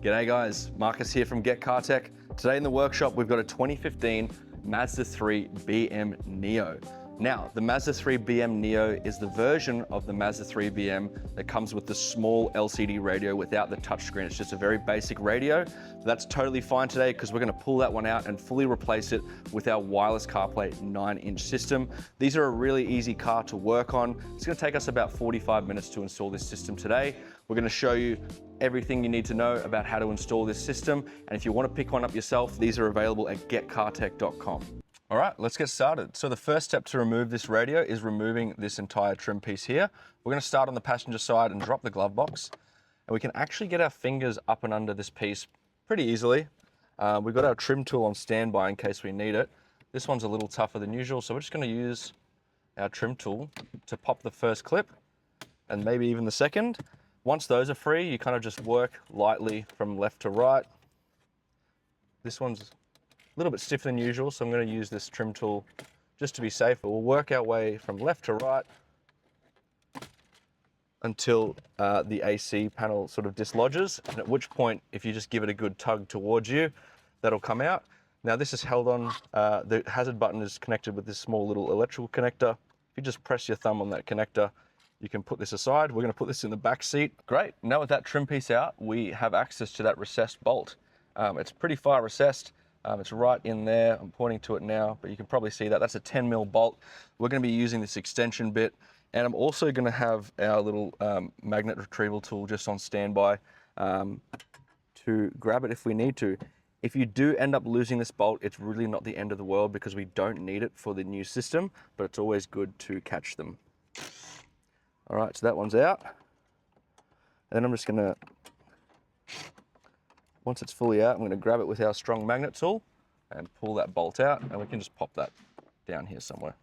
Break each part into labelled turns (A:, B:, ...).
A: G'day guys, Marcus here from Get Car Tech. Today in the workshop we've got a 2015 Mazda 3 BM Neo. Now, the Mazda 3 BM Neo is the version of the Mazda 3 BM that comes with the small LCD radio without the touchscreen. It's just a very basic radio. That's totally fine today because we're going to pull that one out and fully replace it with our wireless CarPlay 9-inch system. These are a really easy car to work on. It's going to take us about 45 minutes to install this system today. We're going to show you everything you need to know about how to install this system. And if you want to pick one up yourself, these are available at getcartech.com. All right, let's get started. So the first step to remove this radio is removing this entire trim piece here. We're going to start on the passenger side and drop the glove box. And we can actually get our fingers up and under this piece pretty easily. We've got our trim tool on standby in case we need it. This one's a little tougher than usual, so we're just going to use our trim tool to pop the first clip and maybe even the second. Once those are free, you kind of just work lightly from left to right. This one's a little bit stiffer than usual, so I'm going to use this trim tool just to be safe. We'll work our way from left to right until the AC panel sort of dislodges, and at which point, if you just give it a good tug towards you, that'll come out. Now this is held on, the hazard button is connected with this small little electrical connector. If you just press your thumb on that connector, you can put this aside. We're going to put this in the back seat. Great, now with that trim piece out, we have access to that recessed bolt. It's pretty far recessed. It's right in there. I'm pointing to it now, but you can probably see that. That's a 10mm bolt. We're going to be using this extension bit, and I'm also going to have our little magnet retrieval tool just on standby to grab it if we need to. If you do end up losing this bolt, it's really not the end of the world because we don't need it for the new system, but it's always good to catch them. All right, so that one's out. And then I'm just going to, once it's fully out, I'm going to grab it with our strong magnet tool and pull that bolt out, and we can just pop that down here somewhere.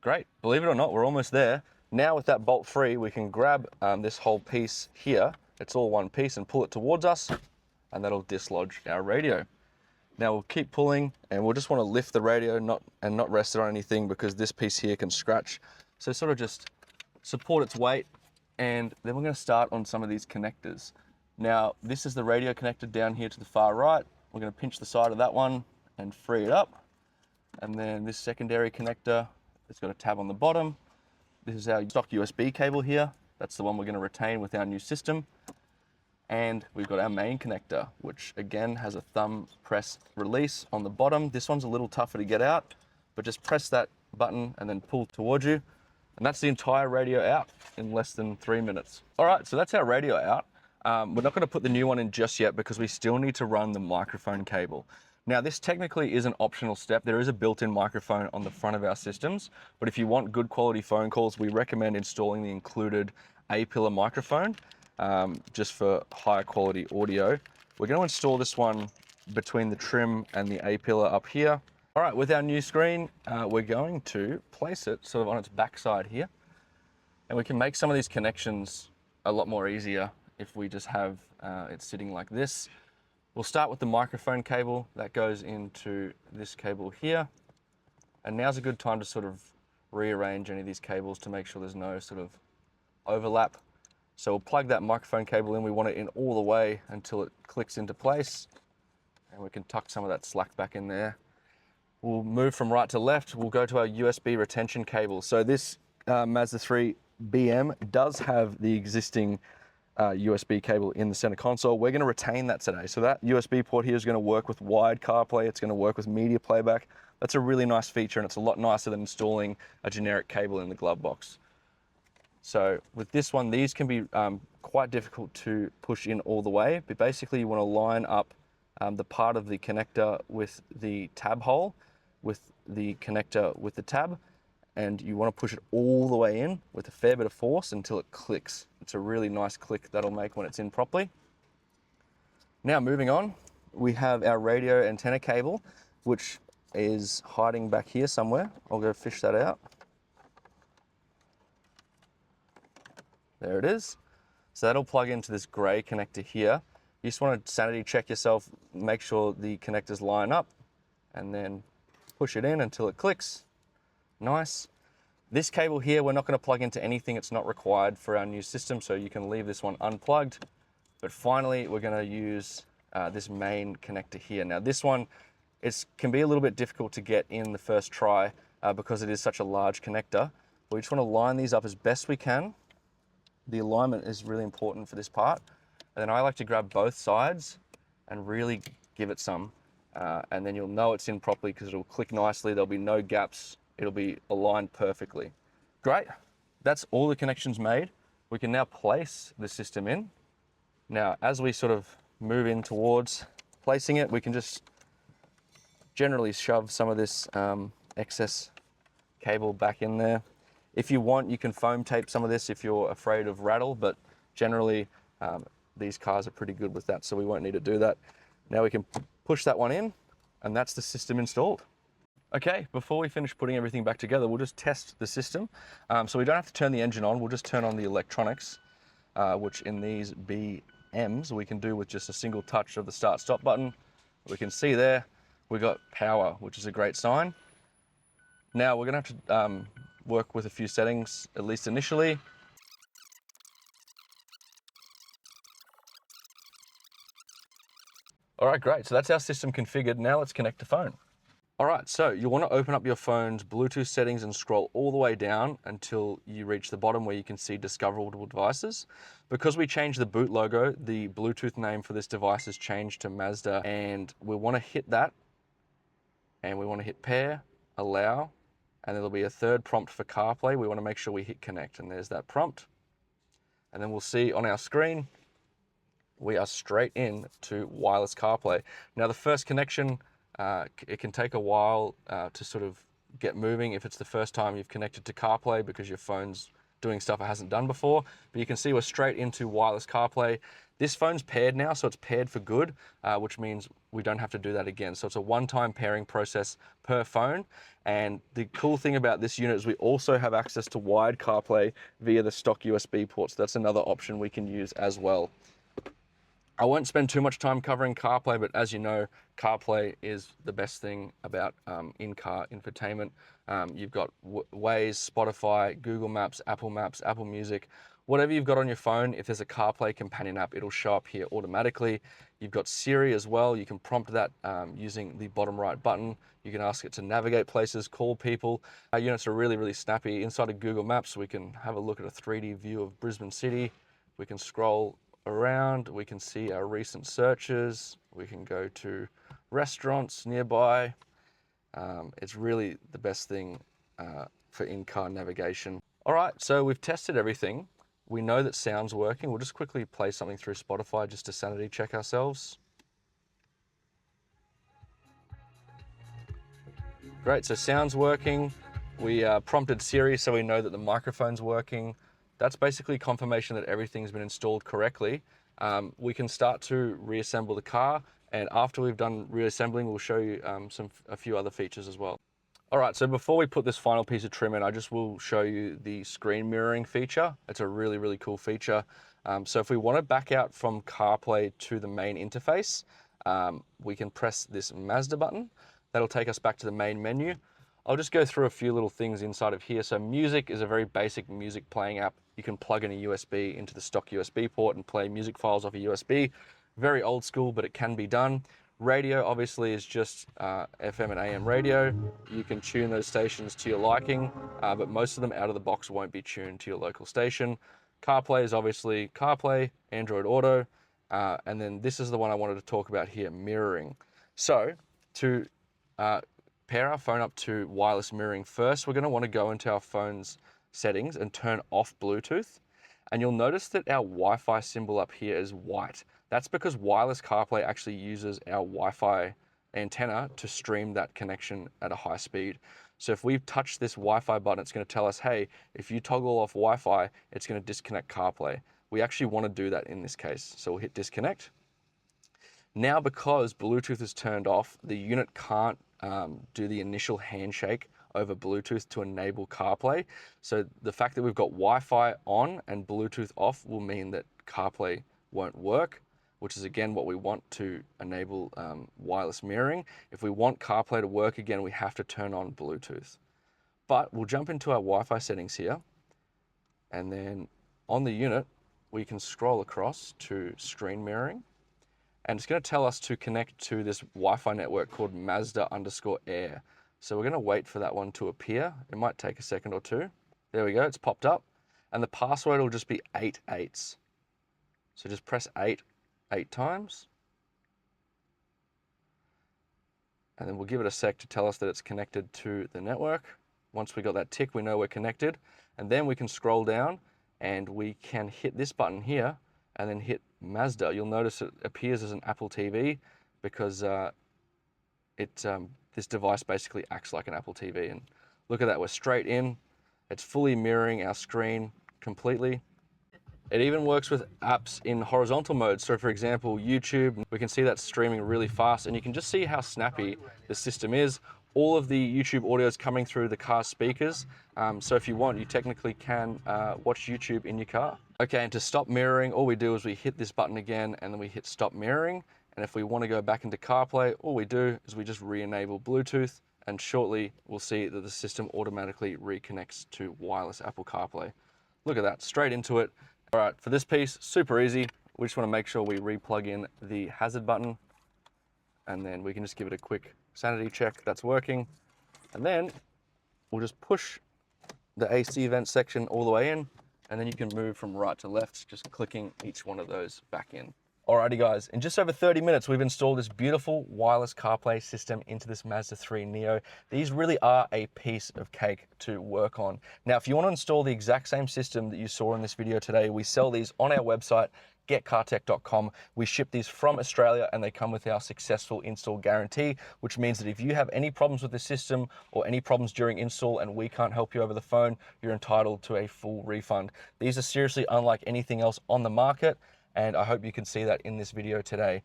A: Great, believe it or not, we're almost there. Now with that bolt free, we can grab this whole piece here, it's all one piece, and pull it towards us, and that'll dislodge our radio. Now we'll keep pulling, and we'll just want to lift the radio and not rest it on anything because this piece here can scratch. So sort of just support its weight, and then we're going to start on some of these connectors. Now, this is the radio connector down here to the far right. We're going to pinch the side of that one and free it up. And then this secondary connector, it's got a tab on the bottom. This is our stock USB cable here. That's the one we're going to retain with our new system. And we've got our main connector, which again has a thumb press release on the bottom. This one's a little tougher to get out, but just press that button and then pull towards you. And that's the entire radio out in less than 3 minutes. All right, so that's our radio out. We're not going to put the new one in just yet because we still need to run the microphone cable. Now this technically is an optional step. There is a built-in microphone on the front of our systems, but if you want good quality phone calls, we recommend installing the included A-pillar microphone just for higher quality audio. We're going to install this one between the trim and the A-pillar up here. All right, with our new screen, we're going to place it sort of on its backside here, and we can make some of these connections a lot more easier if we just have it sitting like this. We'll start with the microphone cable that goes into this cable here. And now's a good time to sort of rearrange any of these cables to make sure there's no sort of overlap. So we'll plug that microphone cable in. We want it in all the way until it clicks into place. And we can tuck some of that slack back in there. We'll move from right to left. We'll go to our USB retention cable. So this Mazda 3 BM does have the existing USB cable in the center console. We're going to retain that today. So that USB port here is going to work with wired CarPlay. It's going to work with media playback. That's a really nice feature, and it's a lot nicer than installing a generic cable in the glove box. So with this one, these can be quite difficult to push in all the way, but basically you want to line up the part of the connector with the tab hole, with the connector with the tab, and you want to push it all the way in with a fair bit of force until it clicks. It's a really nice click that'll make when it's in properly. Now moving on, we have our radio antenna cable, which is hiding back here somewhere. I'll go fish that out. There it is. So that'll plug into this gray connector here. You just want to sanity check yourself, make sure the connectors line up, and then push it in until it clicks. Nice. This cable here, we're not going to plug into anything. It's not required for our new system, so you can leave this one unplugged. But finally, we're going to use this main connector here. Now this one can be a little bit difficult to get in the first try because it is such a large connector. But we just want to line these up as best we can. The alignment is really important for this part. And then I like to grab both sides and really give it some. And then you'll know it's in properly because it'll click nicely. There'll be no gaps. It'll be aligned perfectly. Great. That's all the connections made. We can now place the system in. Now, as we sort of move in towards placing it, we can just generally shove some of this excess cable back in there. If you want, you can foam tape some of this if you're afraid of rattle, but generally these cars are pretty good with that, so we won't need to do that. Now we can push that one in, and that's the system installed. Okay, before we finish putting everything back together, we'll just test the system. So we don't have to turn the engine on, we'll just turn on the electronics, which in these BMs we can do with just a single touch of the start-stop button. We can see there, we got power, which is a great sign. Now we're gonna have to work with a few settings, at least initially. All right, great, so that's our system configured. Now let's connect the phone. All right, so you want to open up your phone's Bluetooth settings and scroll all the way down until you reach the bottom where you can see discoverable devices. Because we changed the boot logo, the Bluetooth name for this device has changed to Mazda, and we want to hit that, and we want to hit pair, allow, and there'll be a third prompt for CarPlay. We want to make sure we hit connect, and there's that prompt. And then we'll see on our screen, we are straight in to wireless CarPlay. Now the first connection, it can take a while to sort of get moving if it's the first time you've connected to CarPlay because your phone's doing stuff it hasn't done before. But you can see we're straight into wireless CarPlay. This phone's paired now, so it's paired for good, which means we don't have to do that again. So it's a one-time pairing process per phone. And the cool thing about this unit is we also have access to wired CarPlay via the stock USB ports. That's another option we can use as well. I won't spend too much time covering CarPlay, but as you know, CarPlay is the best thing about in-car infotainment. You've got Waze, Spotify, Google Maps, Apple Music. Whatever you've got on your phone, if there's a CarPlay companion app, it'll show up here automatically. You've got Siri as well. You can prompt that using the bottom right button. You can ask it to navigate places, call people. Our units are really, really snappy. Inside of Google Maps, we can have a look at a 3D view of Brisbane City. We can scroll around, we can see our recent searches, we can go to restaurants nearby. It's really the best thing for in-car navigation. All right, so we've tested everything. We know that sound's working. We'll just quickly play something through Spotify just to sanity check ourselves. Great, so sound's working. We prompted Siri so we know that the microphone's working. That's basically confirmation that everything's been installed correctly. We can start to reassemble the car, and after we've done reassembling, we'll show you a few other features as well. All right, so before we put this final piece of trim in, I just will show you the screen mirroring feature. It's a really, really cool feature. So if we want to back out from CarPlay to the main interface, we can press this Mazda button. That'll take us back to the main menu. I'll just go through a few little things inside of here. So music is a very basic music playing app. You can plug in a USB into the stock USB port and play music files off a USB. Very old school, but it can be done. Radio obviously is just FM and AM radio. You can tune those stations to your liking, but most of them out of the box won't be tuned to your local station. CarPlay is obviously CarPlay, Android Auto, and then this is the one I wanted to talk about here, mirroring. So to pair our phone up to wireless mirroring first, we're going to want to go into our phone's settings and turn off Bluetooth. And you'll notice that our Wi-Fi symbol up here is white. That's because wireless CarPlay actually uses our Wi-Fi antenna to stream that connection at a high speed. So if we touch this Wi-Fi button, it's going to tell us, hey, if you toggle off Wi-Fi, it's going to disconnect CarPlay. We actually want to do that in this case. So we'll hit disconnect. Now, because Bluetooth is turned off, the unit can't do the initial handshake over Bluetooth to enable CarPlay. So the fact that we've got Wi-Fi on and Bluetooth off will mean that CarPlay won't work, which is again what we want to enable wireless mirroring. If we want CarPlay to work again, we have to turn on Bluetooth. But we'll jump into our Wi-Fi settings here, and then on the unit, we can scroll across to screen mirroring, and it's going to tell us to connect to this Wi-Fi network called Mazda_Air. So we're going to wait for that one to appear. It might take a second or two. There we go, it's popped up. And the password will just be 8 8s. So just press 8 times. And then we'll give it a sec to tell us that it's connected to the network. Once we got that tick, we know we're connected. And then we can scroll down and we can hit this button here and then hit Mazda. You'll notice it appears as an Apple TV because this device basically acts like an Apple TV. And look at that, we're straight in. It's fully mirroring our screen completely. It even works with apps in horizontal mode. So for example, YouTube, we can see that streaming really fast, and you can just see how snappy the system is. All of the YouTube audio is coming through the car speakers. So if you want, you technically can watch YouTube in your car. Okay, and to stop mirroring, all we do is we hit this button again and then we hit stop mirroring. And if we want to go back into CarPlay, all we do is we just re-enable Bluetooth, and shortly we'll see that the system automatically reconnects to wireless Apple CarPlay. Look at that, straight into it. All right, for this piece, super easy. We just want to make sure we re-plug in the hazard button, and then we can just give it a quick sanity check that's working. And then we'll just push the AC vent section all the way in, and then you can move from right to left, just clicking each one of those back in. Alrighty guys, in just over 30 minutes, we've installed this beautiful wireless CarPlay system into this Mazda 3 Neo. These really are a piece of cake to work on. Now, if you want to install the exact same system that you saw in this video today, we sell these on our website, getcartech.com. We ship these from Australia and they come with our successful install guarantee, which means that if you have any problems with the system or any problems during install and we can't help you over the phone, you're entitled to a full refund. These are seriously unlike anything else on the market, and I hope you can see that in this video today.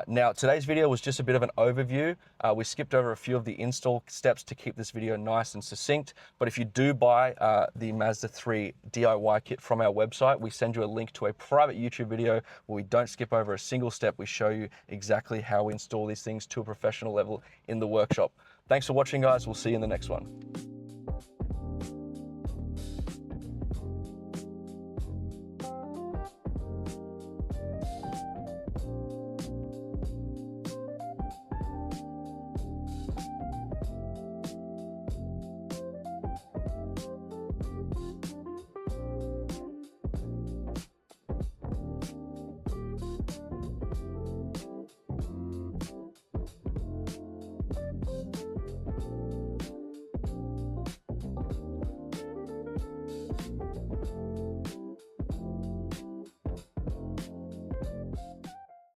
A: Now, today's video was just a bit of an overview. We skipped over a few of the install steps to keep this video nice and succinct, but if you do buy the Mazda 3 DIY kit from our website, we send you a link to a private YouTube video where we don't skip over a single step. We show you exactly how we install these things to a professional level in the workshop. Thanks for watching, guys. We'll see you in the next one.